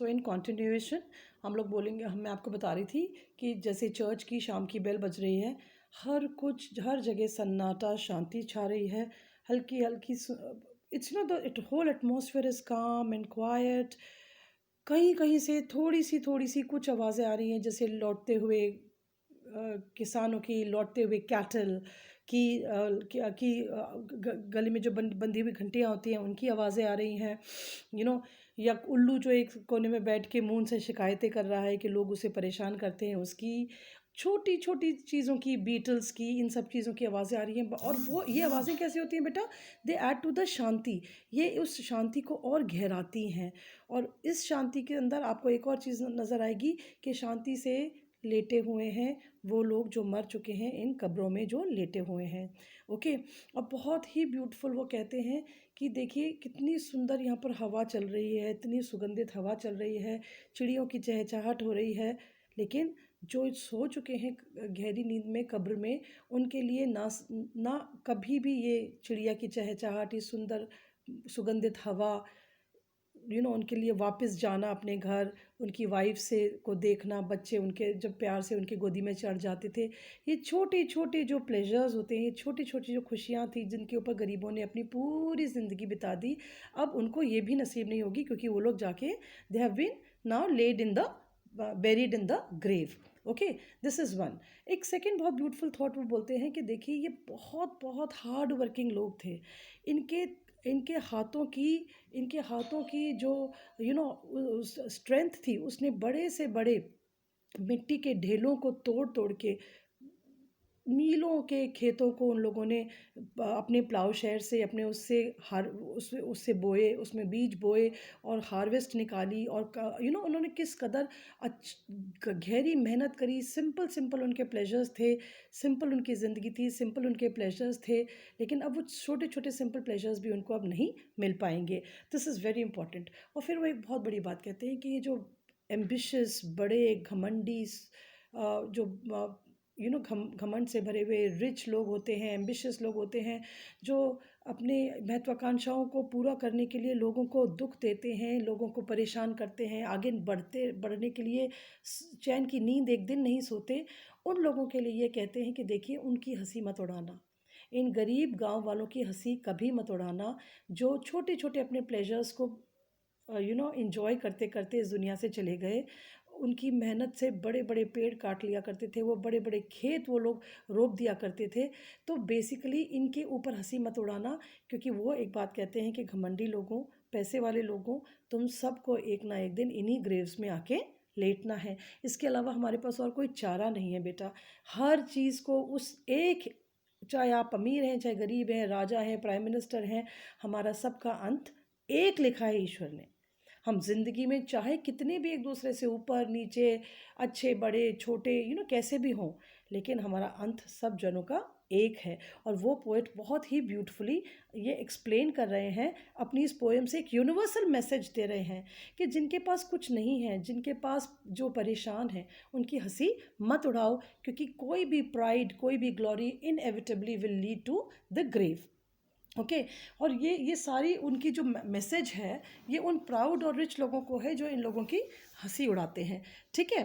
So in continuation हम लोग बोलेंगे, मैं आपको बता रही थी कि जैसे चर्च की शाम की बेल बज रही है, हर जगह सन्नाटा, शांति छा रही है, हल्की हल्की, it's no the it whole atmosphere is calm and quiet. कहीं कहीं से थोड़ी सी कुछ आवाज़ें आ रही हैं, जैसे लौटते हुए किसानों की, लौटते हुए कैटल की, गले में जो बंधी हुई घंटियाँ होती हैं उनकी आवाज़ें आ रही हैं, या उल्लू जो एक कोने में बैठ के मुंह से शिकायतें कर रहा है कि लोग उसे परेशान करते हैं, उसकी छोटी छोटी चीज़ों की, बीटल्स की, इन सब चीज़ों की आवाज़ें आ रही हैं। और वो ये आवाज़ें कैसे होती हैं बेटा? दे ऐड टू द शांति, ये उस शांति को और गहराती हैं। और इस शांति के अंदर आपको एक और चीज़ नज़र आएगी कि शांति से लेटे हुए हैं वो लोग जो मर चुके हैं, इन कब्रों में जो लेटे हुए हैं। ओके। और बहुत ही ब्यूटीफुल वो कहते हैं कि देखिए कितनी सुंदर यहाँ पर हवा चल रही है, इतनी सुगंधित हवा चल रही है, चिड़ियों की चहचहाहट हो रही है, लेकिन जो सो चुके हैं गहरी नींद में कब्र में, उनके लिए ना कभी भी ये चिड़िया की चहचहाहट, ये सुंदर सुगंधित हवा, उनके लिए वापस जाना अपने घर, उनकी वाइफ से को देखना, बच्चे उनके जब प्यार से उनकी गोदी में चढ़ जाते थे, ये छोटे छोटे जो प्लेजर्स होते हैं, ये छोटी छोटी जो खुशियाँ थी जिनके ऊपर गरीबों ने अपनी पूरी ज़िंदगी बिता दी, अब उनको ये भी नसीब नहीं होगी, क्योंकि वो लोग जाके they have been now laid in the buried in the grave. Okay, this is one. एक सेकेंड बहुत ब्यूटीफुल थॉट वो बोलते हैं कि देखिए ये बहुत बहुत हार्ड वर्किंग लोग थे, इनके इनके हाथों की इनके हाथों की जो स्ट्रेंथ थी, उसने बड़े से बड़े मिट्टी के ढेलों को तोड़ तोड़ के, मीलों के खेतों को उन लोगों ने अपने प्लाउशेयर से, अपने उससे उससे बोए, उसमें बीज बोए और हार्वेस्ट निकाली, और उन्होंने किस कदर गहरी मेहनत करी। सिंपल सिंपल उनके प्लेजर्स थे, सिंपल उनकी ज़िंदगी थी, सिंपल उनके प्लेजर्स थे, लेकिन अब वो छोटे छोटे सिंपल प्लेजर्स भी उनको अब नहीं मिल पाएंगे। This is very important. और फिर वो एक बहुत बड़ी बात कहते हैं कि ये जो एम्बिशियस, बड़े घमंडी, जो घमंड से भरे हुए रिच लोग होते हैं, एम्बिशियस लोग होते हैं, जो अपने महत्वाकांक्षाओं को पूरा करने के लिए लोगों को दुख देते हैं, लोगों को परेशान करते हैं, आगे बढ़ने के लिए चैन की नींद एक दिन नहीं सोते, उन लोगों के लिए ये कहते हैं कि देखिए उनकी हंसी मत उड़ाना, इन गरीब गांव वालों की हंसी कभी मत उड़ाना, जो छोटे छोटे अपने प्लेजर्स को इंजॉय करते करते इस दुनिया से चले गए। उनकी मेहनत से बड़े बड़े पेड़ काट लिया करते थे, वो बड़े बड़े खेत वो लोग रोप दिया करते थे। तो बेसिकली इनके ऊपर हंसी मत उड़ाना, क्योंकि वो एक बात कहते हैं कि घमंडी लोगों, पैसे वाले लोगों, तुम सबको एक ना एक दिन इन्हीं ग्रेव्स में आके लेटना है। इसके अलावा हमारे पास और कोई चारा नहीं है बेटा। हर चीज़ को उस एक, चाहे आप अमीर हैं, चाहे गरीब हैं, राजा हैं, प्राइम मिनिस्टर हैं, हमारा सबका अंत एक लिखा है ईश्वर ने। हम जिंदगी में चाहे कितने भी एक दूसरे से ऊपर नीचे, अच्छे बड़े छोटे, कैसे भी हों, लेकिन हमारा अंत सब जनों का एक है। और वो पोएट बहुत ही ब्यूटीफुली ये एक्सप्लेन कर रहे हैं, अपनी इस पोएम से एक यूनिवर्सल मैसेज दे रहे हैं कि जिनके पास कुछ नहीं है, जिनके पास जो परेशान है, उनकी हंसी मत उड़ाओ, क्योंकि कोई भी प्राइड, कोई भी glory inevitably will lead to the grave. Okay. और ये सारी उनकी जो मैसेज है, ये उन प्राउड और रिच लोगों को है जो इन लोगों की हंसी उड़ाते हैं। ठीक है।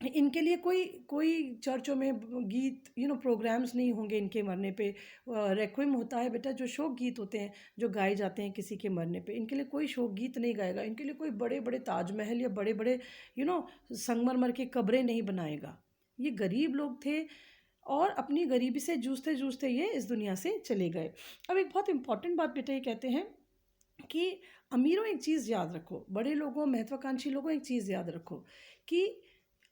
इनके लिए कोई कोई चर्चों में गीत, प्रोग्राम्स नहीं होंगे इनके मरने पे। रेक्विम होता है बेटा, जो शोक गीत होते हैं जो गाए जाते हैं किसी के मरने पे, इनके लिए कोई शोक गीत नहीं गाएगा। इनके लिए कोई बड़े बड़े ताजमहल या बड़े बड़े संगमरमर की कब्रें नहीं बनाएगा। ये गरीब लोग थे और अपनी गरीबी से जूझते जूझते ये इस दुनिया से चले गए। अब एक बहुत इंपॉर्टेंट बात बेटा ये कहते हैं कि अमीरों एक चीज़ याद रखो, बड़े लोगों, महत्वाकांक्षी लोगों एक चीज़ याद रखो कि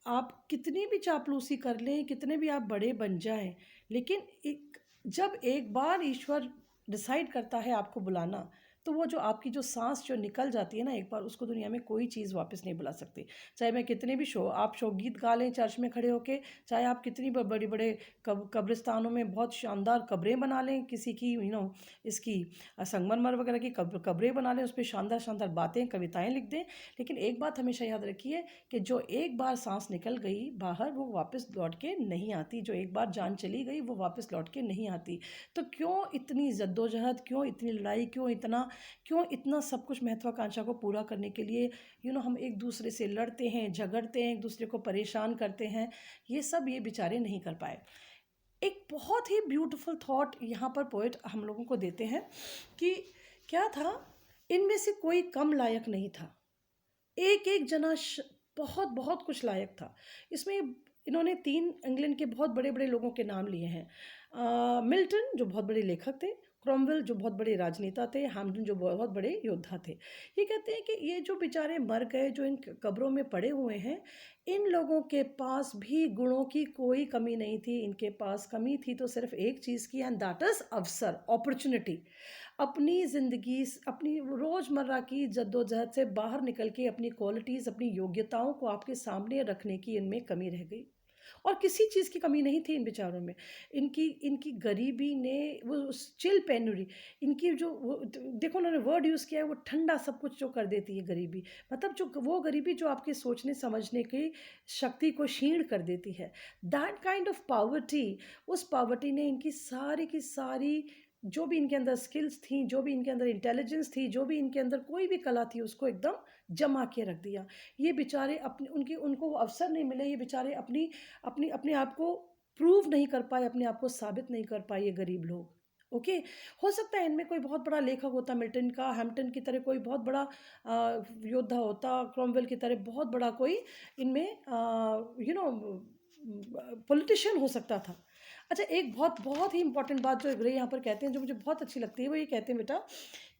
आप कितनी भी चापलूसी कर लें, कितने भी आप बड़े बन जाएं, लेकिन जब एक बार ईश्वर डिसाइड करता है आपको बुलाना, तो वो जो आपकी जो सांस जो निकल जाती है ना एक बार, उसको दुनिया में कोई चीज़ वापस नहीं बुला सकती। चाहे मैं कितने भी आप शोक गीत गा लें चर्च में खड़े होके, चाहे आप कितनी बड़ी बड़े कब्रिस्तानों में बहुत शानदार कब्रें बना लें, किसी की इसकी संगमरमर वगैरह की कब्रें बना लें, उस पर शानदार शानदार बातें, कविताएँ लिख दें, लेकिन एक बात हमेशा याद रखिए कि जो एक बार सांस निकल गई बाहर, वो वापस लौट के नहीं आती। जो एक बार जान चली गई वो वापस लौट के नहीं आती। तो क्यों इतनी जद्दोजहद, क्यों इतनी लड़ाई, क्यों इतना क्यों इतना सब कुछ महत्वाकांक्षा को पूरा करने के लिए हम एक दूसरे से लड़ते हैं, झगड़ते हैं, एक दूसरे को परेशान करते हैं, ये सब ये बेचारे नहीं कर पाए। एक बहुत ही ब्यूटीफुल थॉट यहाँ पर पोएट हम लोगों को देते हैं कि क्या था, इनमें से कोई कम लायक नहीं था, एक एक जना बहुत बहुत कुछ लायक था। इसमें इन्होंने 3 इंग्लैंड के बहुत बड़े बड़े लोगों के नाम लिए हैं। मिल्टन जो बहुत बड़े लेखक थे, क्रॉमवेल जो बहुत बड़े राजनेता थे, हैम्पटन जो बहुत बड़े योद्धा थे। ये कहते हैं कि ये जो बेचारे मर गए, जो इन कब्रों में पड़े हुए हैं, इन लोगों के पास भी गुणों की कोई कमी नहीं थी। इनके पास कमी थी तो सिर्फ एक चीज़ की, एंड दैट इज़ अवसर, अपॉर्चुनिटी। अपनी ज़िंदगी, अपनी रोज़मर्रा की जद्दोजहद से बाहर निकल के अपनी क्वालिटीज़, अपनी योग्यताओं को आपके सामने रखने की इनमें कमी रह गई, और किसी चीज़ की कमी नहीं थी इन बेचारों में। इनकी इनकी गरीबी ने वो चिल पेनुरी, इनकी जो वो देखो उन्होंने वर्ड यूज़ किया है, वो ठंडा सब कुछ जो कर देती है गरीबी, मतलब जो वो गरीबी जो आपके सोचने समझने की शक्ति को क्षीण कर देती है, दैट काइंड ऑफ पावर्टी। उस पावर्टी ने इनकी सारी की सारी जो भी इनके अंदर स्किल्स थी, जो भी इनके अंदर इंटेलिजेंस थी, जो भी इनके अंदर कोई भी कला थी, उसको एकदम जमा के रख दिया। ये बेचारे अपने उनको वो अवसर नहीं मिले, ये बेचारे अपनी अपनी अपने आप को प्रूव नहीं कर पाए, अपने आप को साबित नहीं कर पाए, ये गरीब लोग। ओके, हो सकता है इनमें कोई बहुत बड़ा लेखक होता, मिल्टन का, हैम्पटन की तरह कोई बहुत बड़ा योद्धा होता, क्रॉमवेल की तरह बहुत बड़ा कोई इनमें पॉलिटिशियन हो सकता था। अच्छा, एक बहुत बहुत ही इंपॉर्टेंट बात जो ग्रे यहाँ पर कहते हैं, जो मुझे बहुत अच्छी लगती है, वो ये कहते हैं बेटा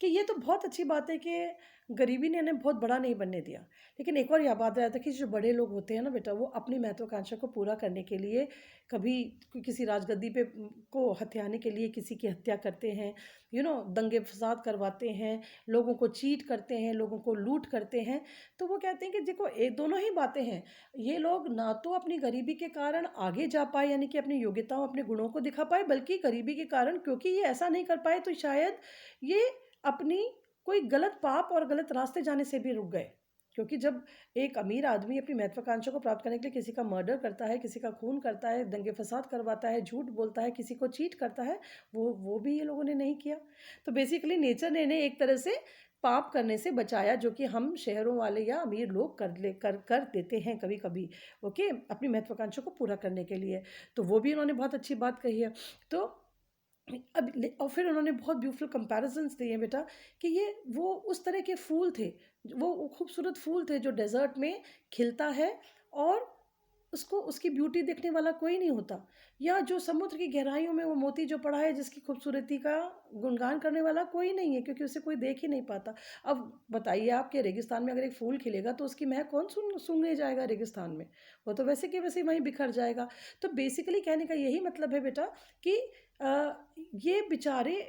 कि ये तो बहुत अच्छी बात है कि गरीबी ने इन्हें बहुत बड़ा नहीं बनने दिया, लेकिन एक और यह बात रहता है कि जो बड़े लोग होते हैं ना बेटा, वो अपनी महत्वाकांक्षा को पूरा करने के लिए कभी किसी राजगद्दी पे को हथियाने के लिए किसी की हत्या करते हैं, दंगे फसाद करवाते हैं, लोगों को चीट करते हैं, लोगों को लूट करते हैं। तो वो कहते हैं कि देखो, ये दोनों ही बातें हैं। ये लोग ना तो अपनी गरीबी के कारण आगे जा पाए, यानी कि अपनी योग्यताओं, अपने गुणों को दिखा पाए, बल्कि गरीबी के कारण क्योंकि ये ऐसा नहीं कर पाए, तो शायद ये अपनी कोई गलत पाप और गलत रास्ते जाने से भी रुक गए। क्योंकि जब एक अमीर आदमी अपनी महत्वाकांक्षा को प्राप्त करने के लिए किसी का मर्डर करता है, किसी का खून करता है, दंगे फसाद करवाता है, झूठ बोलता है, किसी को चीट करता है, वो भी ये लोगों ने नहीं किया। तो बेसिकली नेचर ने इन्हें एक तरह से पाप करने से बचाया, जो कि हम शहरों वाले या अमीर लोग कर देते हैं कभी कभी, ओके, अपनी महत्वाकांक्षा को पूरा करने के लिए। तो वो भी उन्होंने बहुत अच्छी बात कही है। तो अब और फिर उन्होंने बहुत ब्यूटीफुल कंपैरिजंस दिए बेटा कि ये वो उस तरह के फूल थे, वो खूबसूरत फूल थे जो डेजर्ट में खिलता है और उसको उसकी ब्यूटी देखने वाला कोई नहीं होता, या जो समुद्र की गहराइयों में वो मोती जो पड़ा है जिसकी खूबसूरती का गुणगान करने वाला कोई नहीं है, क्योंकि उसे कोई देख ही नहीं पाता। अब बताइए, आपके रेगिस्तान में अगर एक फूल खिलेगा तो उसकी महक कौन सूंघने जाएगा रेगिस्तान में, वो तो वैसे के वैसे वहीं बिखर जाएगा। तो बेसिकली कहने का यही मतलब है बेटा कि ये बेचारे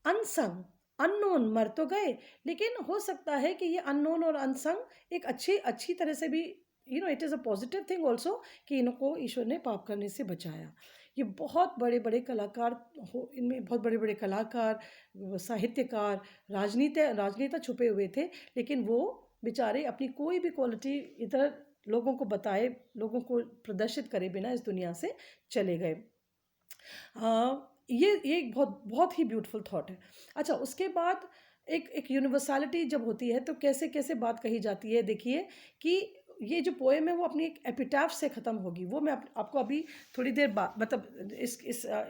अनसंग, अननोन मर तो गए, लेकिन हो सकता है कि ये अननोन और अनसंग एक अच्छी अच्छी तरह से भी, it is a positive thing also कि इनको ईश्वर ने पाप करने से बचाया। ये बहुत बड़े बड़े कलाकार हो, इनमें बहुत बड़े बड़े कलाकार, साहित्यकार, राजनेता छुपे हुए थे, लेकिन वो बेचारे अपनी कोई भी क्वालिटी इधर लोगों को बताए, लोगों को प्रदर्शित करे बिना इस दुनिया से चले गए। ये एक बहुत बहुत ही ब्यूटीफुल थॉट है। अच्छा, उसके बाद एक यूनिवर्सलिटी जब होती है तो कैसे कैसे बात कही जाती है, देखिए कि ये जो पोएम है वो अपनी एक एपिटाफ से ख़त्म होगी। वो मैं आपको अभी थोड़ी देर बाद, मतलब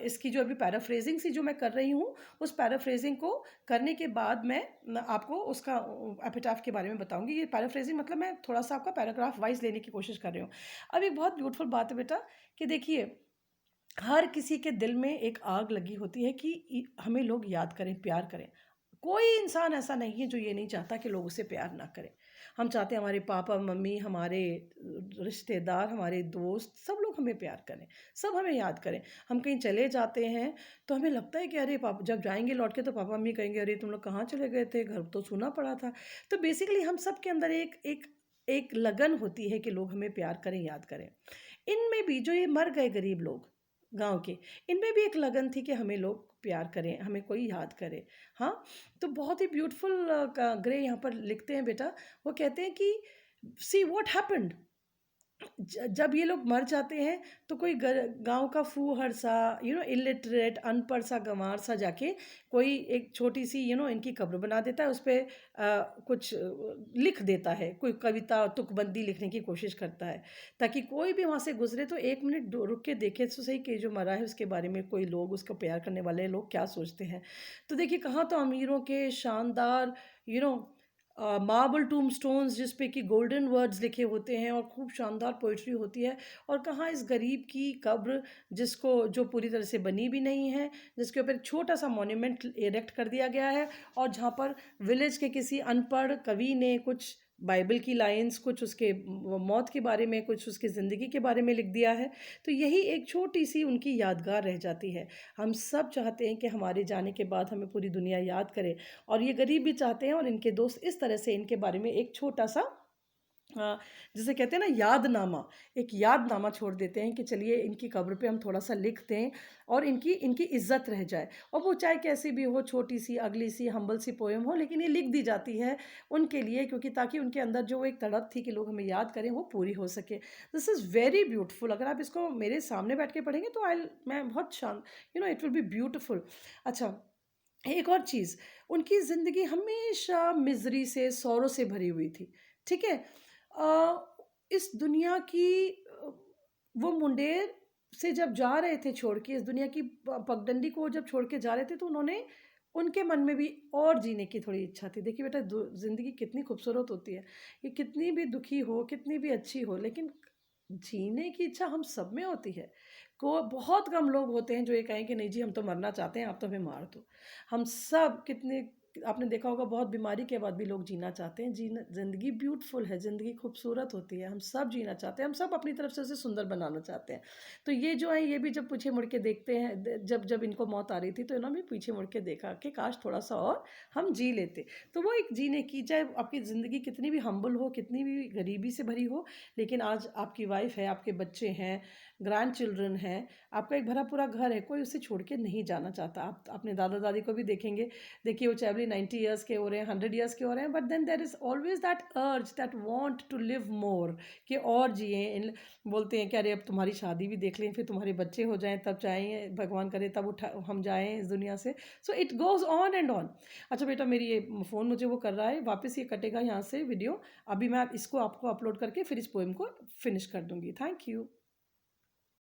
इसकी जो अभी पैराफ्रेजिंग सी जो मैं कर रही हूँ, उस पैराफ्रेजिंग को करने के बाद मैं आपको उसका एपिटाफ के बारे में बताऊंगी। ये पैराफ्रेजिंग मतलब मैं थोड़ा सा आपका पैराग्राफ वाइज लेने की कोशिश कर रही हूँ। अब एक बहुत ब्यूटीफुल बात है बेटा कि देखिए, हर किसी के दिल में एक आग लगी होती है कि हमें लोग याद करें, प्यार करें। कोई इंसान ऐसा नहीं है जो ये नहीं चाहता कि लोग उसे प्यार ना करें। हम चाहते हैं हमारे पापा मम्मी, हमारे रिश्तेदार, हमारे दोस्त, सब लोग हमें प्यार करें, सब हमें याद करें। हम कहीं चले जाते हैं तो हमें लगता है कि अरे पापा, जब जाएंगे लौट के तो पापा मम्मी कहेंगे अरे तुम लोग कहाँ चले गए थे, घर तो सूना पड़ा था। तो बेसिकली हम सब के अंदर एक एक एक लगन होती है कि लोग हमें प्यार करें, याद करें। इनमें भी जो ये मर गए गरीब लोग गांव के, इनमें भी एक लगन थी कि हमें लोग प्यार करें, हमें कोई याद करे। हाँ, तो बहुत ही ब्यूटीफुल ग्रे यहाँ पर लिखते हैं बेटा। वो कहते हैं कि सी व्हाट हैपेंड, जब ये लोग मर जाते हैं तो कोई गांव का फूहड़ सा, इलिटरेट अनपढ़ सा गंवार सा जाके कोई एक छोटी सी इनकी कब्र बना देता है, उस पे कुछ लिख देता है, कोई कविता तुकबंदी लिखने की कोशिश करता है, ताकि कोई भी वहां से गुजरे तो 1 मिनट रुक के देखे तो सही कि जो मरा है उसके बारे में कोई लोग, उसको प्यार करने वाले लोग क्या सोचते हैं। तो देखिए, कहाँ तो अमीरों के शानदार यू नो मार्बल टूम स्टोन्स जिस पे कि गोल्डन वर्ड्स लिखे होते हैं और खूब शानदार पोइट्री होती है, और कहाँ इस गरीब की कब्र जिसको जो पूरी तरह से बनी भी नहीं है, जिसके ऊपर एक छोटा सा मॉन्यूमेंट एरेक्ट कर दिया गया है, और जहाँ पर विलेज के किसी अनपढ़ कवि ने कुछ बाइबल की लाइंस, कुछ उसके मौत के बारे में, कुछ उसकी ज़िंदगी के बारे में लिख दिया है। तो यही एक छोटी सी उनकी यादगार रह जाती है। हम सब चाहते हैं कि हमारे जाने के बाद हमें पूरी दुनिया याद करे, और ये गरीब भी चाहते हैं, और इनके दोस्त इस तरह से इनके बारे में एक छोटा सा जिसे कहते हैं ना यादनामा, एक यादनामा छोड़ देते हैं कि चलिए इनकी कब्र पे हम थोड़ा सा लिख दें और इनकी इनकी इज्जत रह जाए। और वो चाहे कैसी भी हो, छोटी सी अगली सी हम्बल सी पोएम हो, लेकिन ये लिख दी जाती है उनके लिए, क्योंकि ताकि उनके अंदर जो एक तड़प थी कि लोग हमें याद करें वो पूरी हो सके। This is very beautiful. अगर आप इसको मेरे सामने बैठ के पढ़ेंगे तो आई मैं बहुत शान इट विल बी ब्यूटीफुल। अच्छा, एक और चीज़, उनकी ज़िंदगी हमेशा मिज़री से, सौरों से भरी हुई थी, ठीक है? इस दुनिया की वो मुंडेर से जब जा रहे थे छोड़ के, इस दुनिया की पगडंडी को जब छोड़ के जा रहे थे, तो उन्होंने उनके मन में भी और जीने की थोड़ी इच्छा थी। देखिए बेटा, ज़िंदगी कितनी खूबसूरत होती है, ये कितनी भी दुखी हो, कितनी भी अच्छी हो, लेकिन जीने की इच्छा हम सब में होती है। को बहुत कम लोग होते हैं जो ये कहें कि नहीं जी हम तो मरना चाहते हैं, आप तो हमें मार दो। हम सब कितने, आपने देखा होगा बहुत बीमारी के बाद भी लोग जीना चाहते हैं। जीना, ज़िंदगी ब्यूटीफुल है, ज़िंदगी खूबसूरत होती है, हम सब जीना चाहते हैं, हम सब अपनी तरफ से उसे सुंदर बनाना चाहते हैं। तो ये जो है, ये भी जब पीछे मुड़ के देखते हैं, जब जब इनको मौत आ रही थी तो इन्होंने भी पीछे मुड़ के देखा कि काश थोड़ा सा और हम जी लेते। तो वो एक जीने की, चाहे आपकी ज़िंदगी कितनी भी हम्बल हो, कितनी भी गरीबी से भरी हो, लेकिन आज आपकी वाइफ है, आपके बच्चे हैं, ग्रैंड चिल्ड्रन हैं, आपका एक भरा पूरा घर है, कोई उसे छोड़ के नहीं जाना चाहता। आप अपने दादा दादी को भी देखेंगे, देखिए वो चाहे 90 ईयर्स के हो रहे हैं, 100 ईयर्स के हो रहे हैं, but then there is always that urge, that want to live more, कि और जिए। बोलते हैं कि अरे अब तुम्हारी शादी भी देख लें, फिर तुम्हारे बच्चे हो जाएं, तब चाहेंगे, भगवान करे तब हम जाएं इस दुनिया से। So it goes on and on. अच्छा बेटा, मेरी ये फ़ोन मुझे वो कर रहा है, वापस ये कटेगा यहाँ से वीडियो। अभी मैं इसको आपको अपलोड करके फिर इस पोएम को फिनिश कर दूँगी। Thank you.